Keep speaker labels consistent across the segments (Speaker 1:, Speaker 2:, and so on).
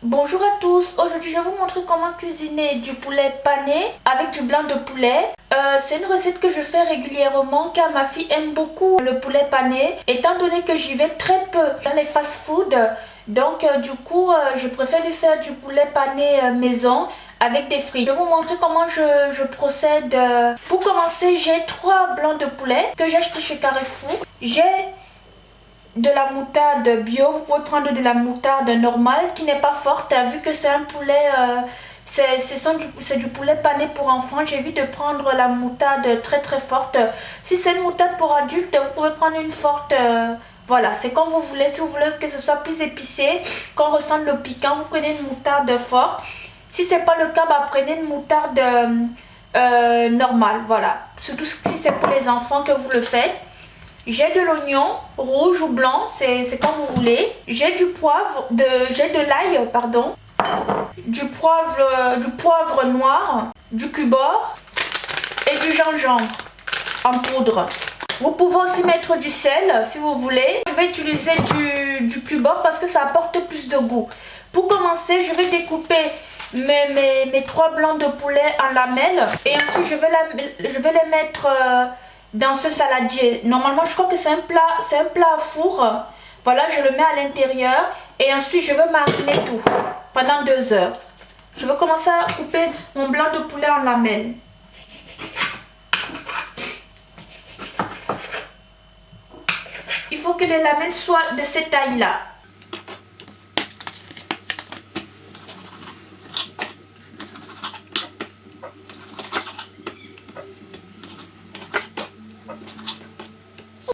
Speaker 1: Bonjour à tous, aujourd'hui je vais vous montrer comment cuisiner du poulet pané avec du blanc de poulet. C'est une recette que je fais régulièrement car ma fille aime beaucoup le poulet pané étant donné que j'y vais très peu dans les fast-food. Donc du coup je préfère lui faire du poulet pané maison avec des frites. Je vais vous montrer comment je procède. Pour commencer, j'ai 3 blancs de poulet que j'ai acheté chez Carrefour. J'ai de la moutarde bio, vous pouvez prendre de la moutarde normale qui n'est pas forte vu que c'est un poulet, c'est du poulet pané pour enfants. J'évite de prendre la moutarde très forte. Si c'est une moutarde pour adultes, vous pouvez prendre une forte, voilà, c'est comme vous voulez. Si vous voulez que ce soit plus épicé, qu'on ressente le piquant, vous prenez une moutarde forte. Si c'est pas le cas, bah, prenez une moutarde normale, voilà. Surtout si c'est pour les enfants que vous le faites. J'ai de l'oignon rouge ou blanc, c'est comme vous voulez. J'ai du poivre, j'ai de l'ail, pardon. Du poivre noir, du cubord et du gingembre en poudre. Vous pouvez aussi mettre du sel si vous voulez. Je vais utiliser du cubord parce que ça apporte plus de goût. Pour commencer, je vais découper mes 3 blancs de poulet en lamelles. Et ensuite, je vais les mettre dans ce saladier. Normalement, je crois que c'est un plat à four. Voilà, je le mets à l'intérieur. Et ensuite, je vais mariner tout pendant 2 heures. Je vais commencer à couper mon blanc de poulet en lamelles. Il faut que les lamelles soient de cette taille-là.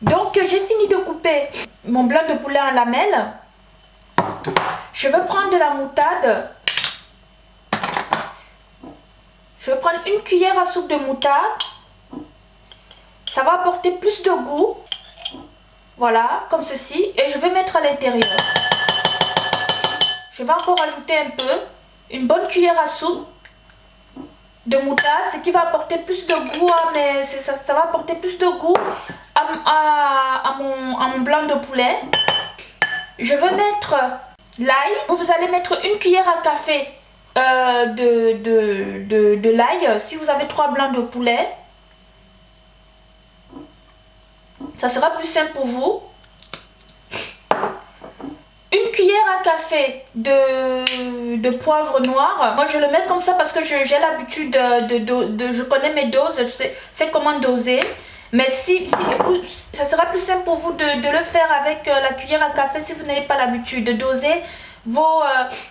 Speaker 1: Donc j'ai fini de couper mon blanc de poulet en lamelles. Je vais prendre de la moutarde. Je vais prendre une cuillère à soupe de moutarde. Ça va apporter plus de goût. Voilà, comme ceci. Et je vais mettre à l'intérieur. Je vais encore ajouter un peu. Une bonne cuillère à soupe de moutarde. Ce qui va apporter plus de goût. Ça va apporter plus de goût à mon blanc de poulet. Je vais mettre l'ail. Vous allez mettre une cuillère à café de l'ail. Si vous avez 3 blancs de poulet, ça sera plus simple pour vous. Une cuillère à café de poivre noir. Moi je le mets comme ça parce que j'ai l'habitude je connais mes doses, je sais comment doser. Mais ça sera plus simple pour vous de le faire avec la cuillère à café si vous n'avez pas l'habitude de doser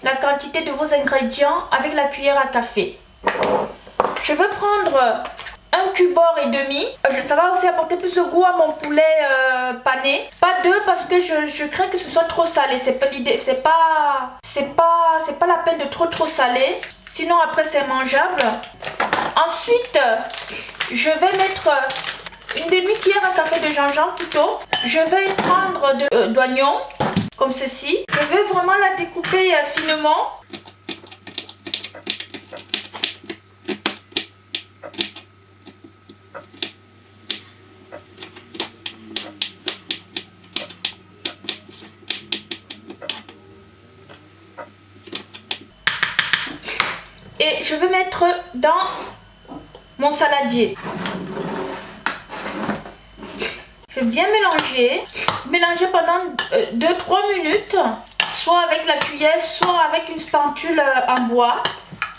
Speaker 1: la quantité de vos ingrédients avec la cuillère à café. Je vais prendre un cubord et demi. Ça va aussi apporter plus de goût à mon poulet pané. Pas 2 parce que je crains que ce soit trop salé. C'est pas l'idée, c'est pas la peine de trop salé. Sinon après c'est mangeable. Ensuite, je vais mettre une demi-cuillère à café de gingembre plutôt. Je vais prendre d'oignon comme ceci. Je vais vraiment la découper finement. Et je vais mettre dans mon saladier. Je vais bien mélanger pendant 2-3 minutes, soit avec la cuillère, soit avec une spatule en bois.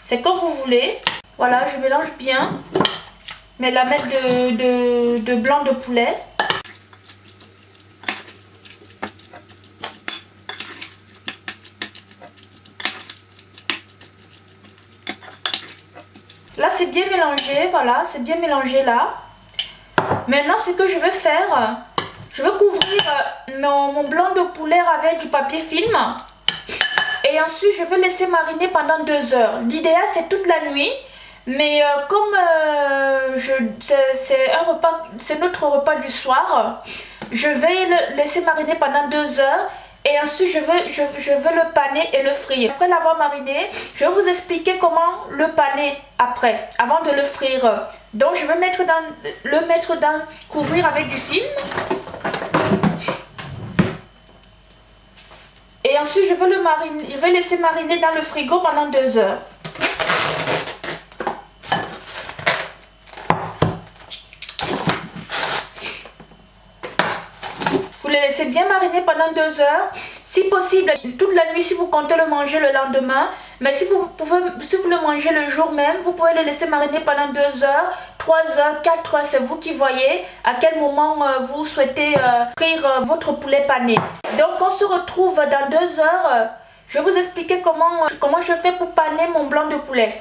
Speaker 1: C'est comme vous voulez. Voilà, je mélange bien mes lamelles de blanc de poulet. Là, c'est bien mélangé, voilà, c'est bien mélangé là. Maintenant, ce que je vais faire, je vais couvrir mon blanc de poulet avec du papier film. Et ensuite, je vais laisser mariner pendant 2 heures. L'idéal, c'est toute la nuit. Mais comme c'est notre repas du soir, je vais le laisser mariner pendant 2 heures. Et ensuite, je veux le paner et le frire. Après l'avoir mariné, je vais vous expliquer comment le paner après, avant de le frire. Donc, je vais couvrir avec du film. Et ensuite, je vais laisser mariner dans le frigo pendant 2 heures. Vous le laissez bien mariner pendant 2 heures. Si possible, toute la nuit si vous comptez le manger le lendemain. Mais si vous le mangez le jour même, vous pouvez le laisser mariner pendant 2 heures, 3 heures, 4 heures. C'est vous qui voyez à quel moment vous souhaitez frire votre poulet pané. Donc on se retrouve dans 2 heures. Je vais vous expliquer comment je fais pour paner mon blanc de poulet.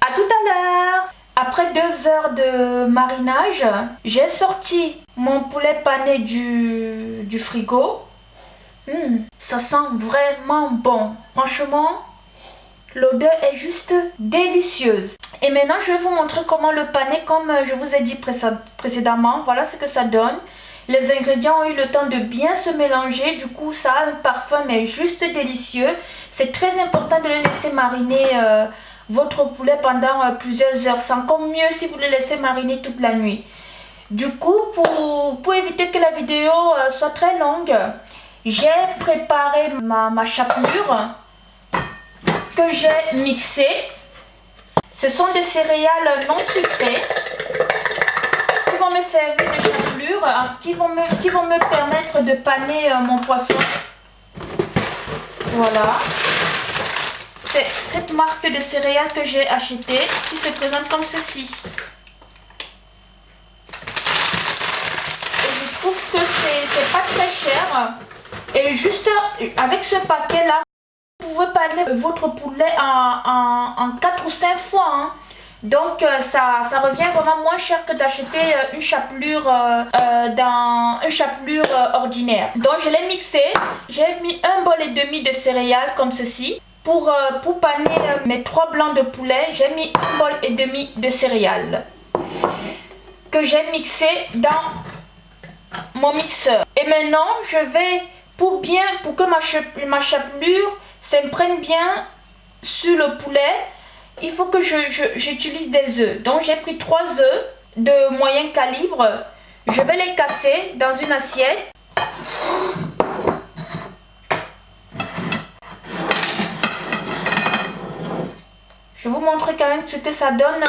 Speaker 1: À tout à l'heure. Après 2 heures de marinage, j'ai sorti mon poulet pané du frigo. Ça sent vraiment bon. Franchement, l'odeur est juste délicieuse. Et maintenant, je vais vous montrer comment le paner comme je vous ai dit précédemment. Voilà ce que ça donne. Les ingrédients ont eu le temps de bien se mélanger. Du coup, ça a un parfum mais juste délicieux. C'est très important de le laisser mariner votre poulet pendant plusieurs heures. C'est encore mieux si vous le laissez mariner toute la nuit. Du coup, pour éviter que la vidéo soit très longue, j'ai préparé ma chapelure que j'ai mixée. Ce sont des céréales non sucrées qui vont me servir de chapelure, qui vont me permettre de paner mon poisson. Voilà. C'est cette marque de céréales que j'ai achetée qui se présente comme ceci. Et je trouve que c'est pas très cher. Et juste avec ce paquet là, vous pouvez paner votre poulet en 4 ou 5 fois. Hein. Donc ça revient vraiment moins cher que d'acheter une chapelure ordinaire. Donc je l'ai mixé. J'ai mis 1,5 bol de céréales comme ceci. Pour paner mes 3 blancs de poulet, j'ai mis 1,5 bol de céréales que j'ai mixé dans mon mixeur. Et maintenant je vais pour que ma chapelure s'imprègne bien sur le poulet, il faut que j'utilise des œufs. Donc j'ai pris 3 œufs de moyen calibre. Je vais les casser dans une assiette. Je vais vous montrer quand même ce que ça donne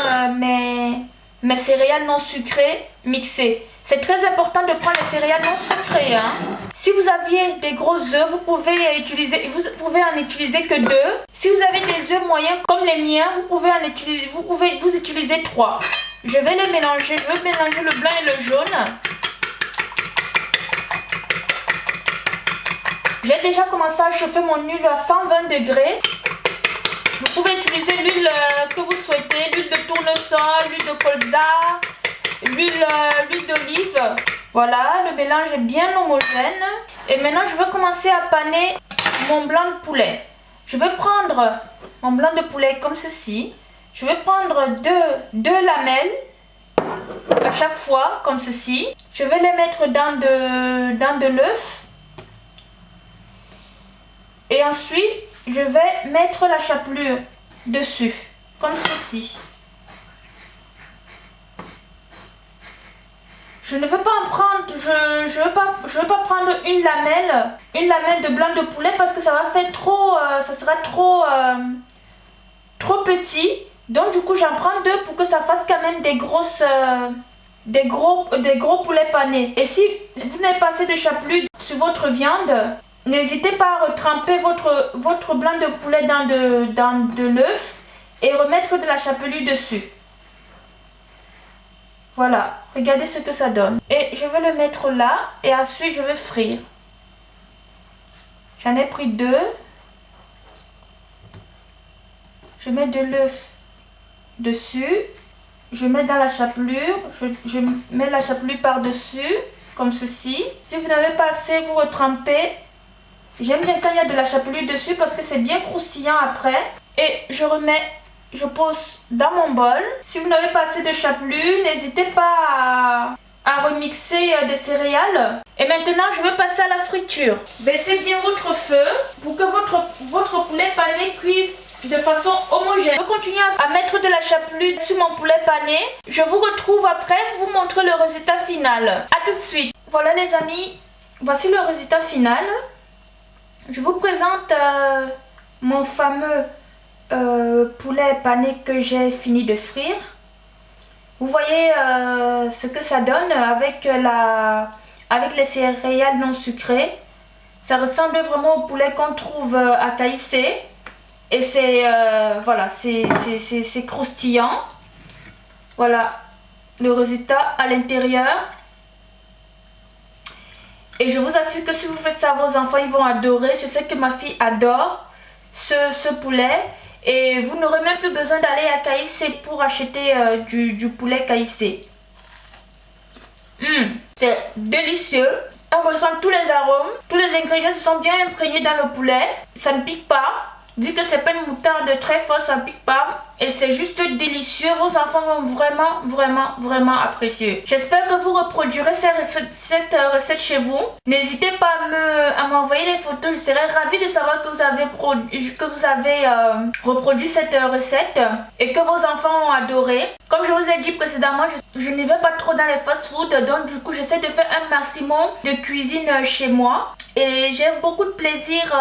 Speaker 1: mes céréales non sucrées mixées. C'est très important de prendre les céréales non sucrées. Hein. Si vous aviez des gros œufs, vous pouvez en utiliser que 2. Si vous avez des œufs moyens comme les miens, vous pouvez utiliser 3. Je vais les mélanger. Je vais mélanger le blanc et le jaune. J'ai déjà commencé à chauffer mon huile à 120 degrés. Vous pouvez utiliser l'huile que vous souhaitez, l'huile de tournesol, l'huile de colza, l'huile d'olive. Voilà, le mélange est bien homogène. Et maintenant, je vais commencer à paner mon blanc de poulet. Je vais prendre mon blanc de poulet comme ceci. Je vais prendre deux lamelles à chaque fois, comme ceci. Je vais les mettre dans de l'œuf. Et ensuite, je vais mettre la chapelure dessus, comme ceci. Je ne veux pas en prendre, je veux pas prendre une lamelle de blanc de poulet parce que ça va faire trop, ça sera trop petit. Donc du coup j'en prends 2 pour que ça fasse quand même des gros poulets panés. Et si vous n'avez pas assez de chapelure sur votre viande, n'hésitez pas à retremper votre blanc de poulet dans de l'œuf et remettre de la chapelure dessus. Voilà, regardez ce que ça donne. Et je vais le mettre là et ensuite je vais frire. J'en ai pris 2. Je mets de l'œuf dessus. Je mets dans la chapelure. Je mets la chapelure par-dessus, comme ceci. Si vous n'avez pas assez, vous retrempez. J'aime bien quand il y a de la chapelure dessus parce que c'est bien croustillant après. Et je pose dans mon bol. Si vous n'avez pas assez de chapelure, n'hésitez pas à remixer des céréales. Et maintenant, je vais passer à la friture. Baissez bien votre feu pour que votre poulet pané cuise de façon homogène. Je vais continuer à mettre de la chapelure sur mon poulet pané. Je vous retrouve après pour vous montrer le résultat final. A tout de suite. Voilà les amis, voici le résultat final. je vous présente mon fameux poulet pané que j'ai fini de frire. Vous voyez ce que ça donne avec les céréales non sucrées. Ça ressemble vraiment au poulet qu'on trouve à KFC. Et c'est voilà, c'est croustillant. Voilà le résultat à l'intérieur. Et je vous assure que si vous faites ça à vos enfants, ils vont adorer. Je sais que ma fille adore ce poulet. Et vous n'aurez même plus besoin d'aller à KFC pour acheter du poulet KFC. C'est délicieux. On ressent tous les arômes. Tous les ingrédients se sont bien imprégnés dans le poulet. Ça ne pique pas. Vu que c'est pas une moutarde très forte, ça ne pique pas. Et c'est juste délicieux. Vos enfants vont vraiment apprécier. J'espère que vous reproduirez cette recette chez vous. N'hésitez pas à m'envoyer les photos. Je serais ravie de savoir que vous avez reproduit cette recette et que vos enfants ont adoré. Comme je vous ai dit précédemment, je ne vais pas trop dans les fast-food. Donc du coup, j'essaie de faire un maximum de cuisine chez moi. Et j'ai beaucoup de plaisir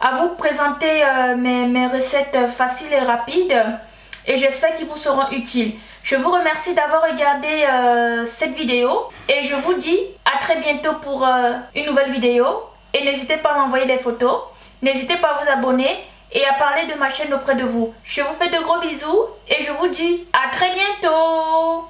Speaker 1: à vous présenter mes recettes faciles et rapides. Et j'espère qu'ils vous seront utiles. Je vous remercie d'avoir regardé cette vidéo. Et je vous dis à très bientôt pour une nouvelle vidéo. Et n'hésitez pas à m'envoyer des photos. N'hésitez pas à vous abonner et à parler de ma chaîne auprès de vous. Je vous fais de gros bisous. Et je vous dis à très bientôt.